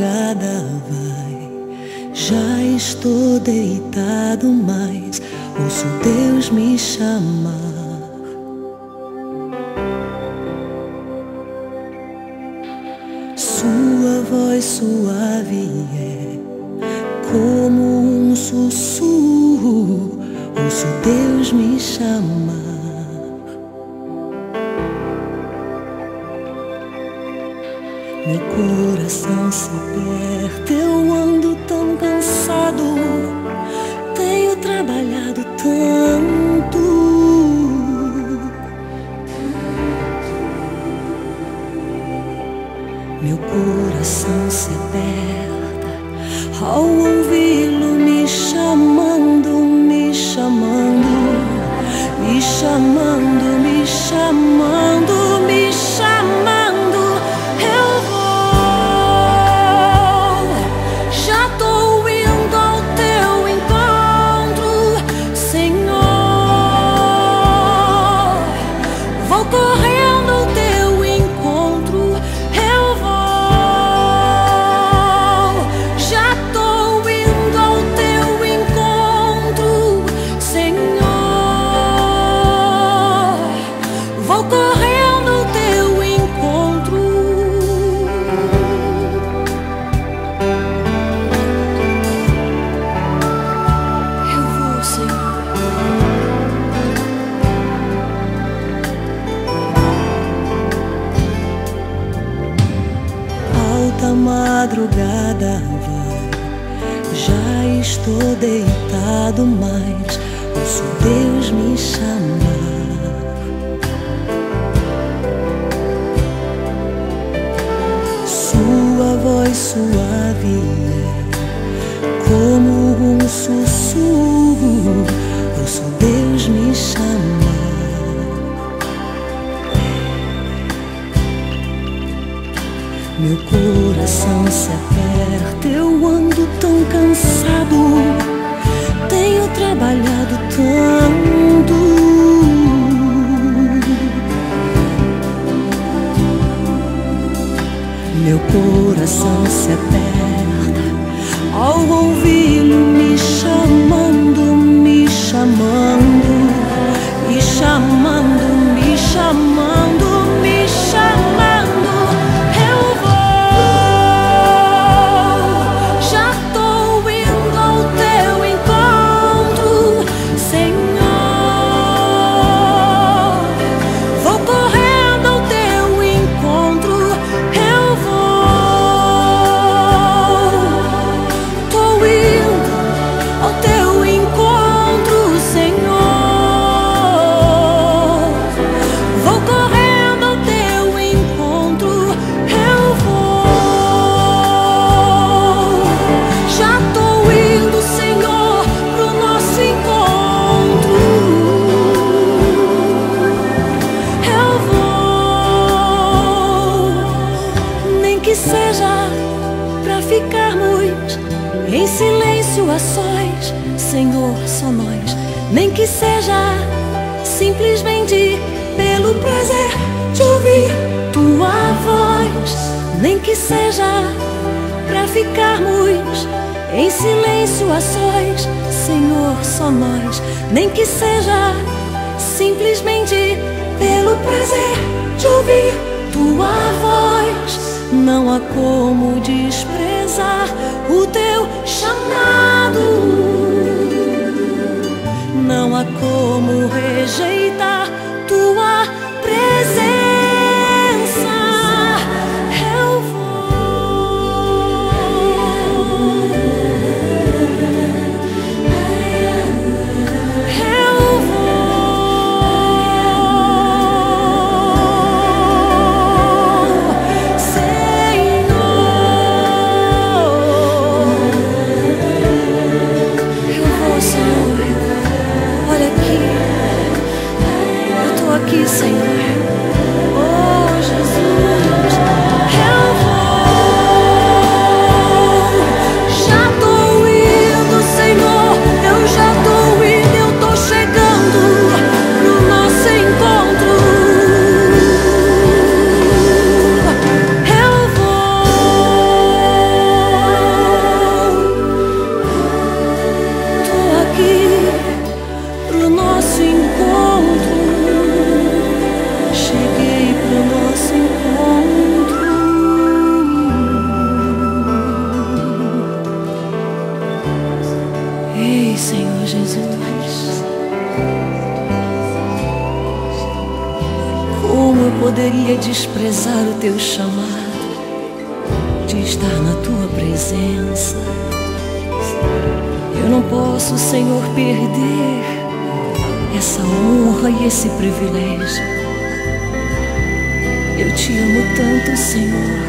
madrugada vai, já estou deitado, mas ouço Deus me chamar. Sua voz suave é como um sussurro, ouço Deus me chamar. Meu coração se aperta, eu ando tão cansado, tenho trabalhado tanto. Meu coração se aperta ao ouvi-lo me chamando, me chamando, me chamando, me chamando, me chamando. Madrugada vai, já estou deitado, mas ouço Deus me chamar. Sua voz suave é como um sussurro, ouço Deus me chamar. Meu coração se aperta, eu ando tão cansado, tenho trabalhado tanto. Meu coração se aperta ao ouvi-lo me chamando, me chamando, me chamando, me chamando, me chamando. Em silêncio a sós, Senhor, só nós. Nem que seja simplesmente pelo prazer de ouvir tua voz. Nem que seja pra ficarmos em silêncio a sós, Senhor, só nós. Nem que seja simplesmente pelo prazer de ouvir tua voz. Não há como desprezar o teu chamado, não há como rejeitar tua presença. Eu vou, eu vou, Senhor. Ei, Senhor Jesus, como eu poderia desprezar o teu chamado de estar na tua presença? Eu não posso, Senhor, perder essa honra e esse privilégio. Eu te amo tanto, Senhor.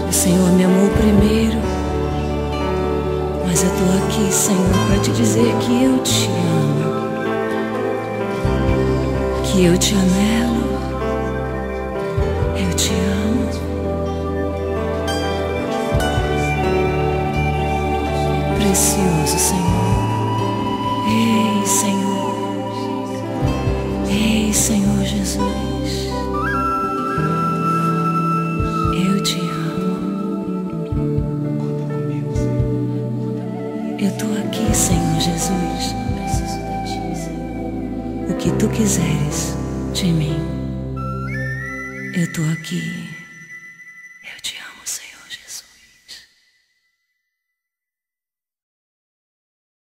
O Senhor me amou primeiro, mas eu estou aqui, Senhor, para te dizer que eu te amo, que eu te anelo, eu te amo. Precioso Senhor. Ei, Senhor. Ei, Senhor Jesus. Eu te amo. Eu estou aqui, Senhor Jesus. Preciso de ti, Senhor. O que tu quiseres de mim, eu estou aqui.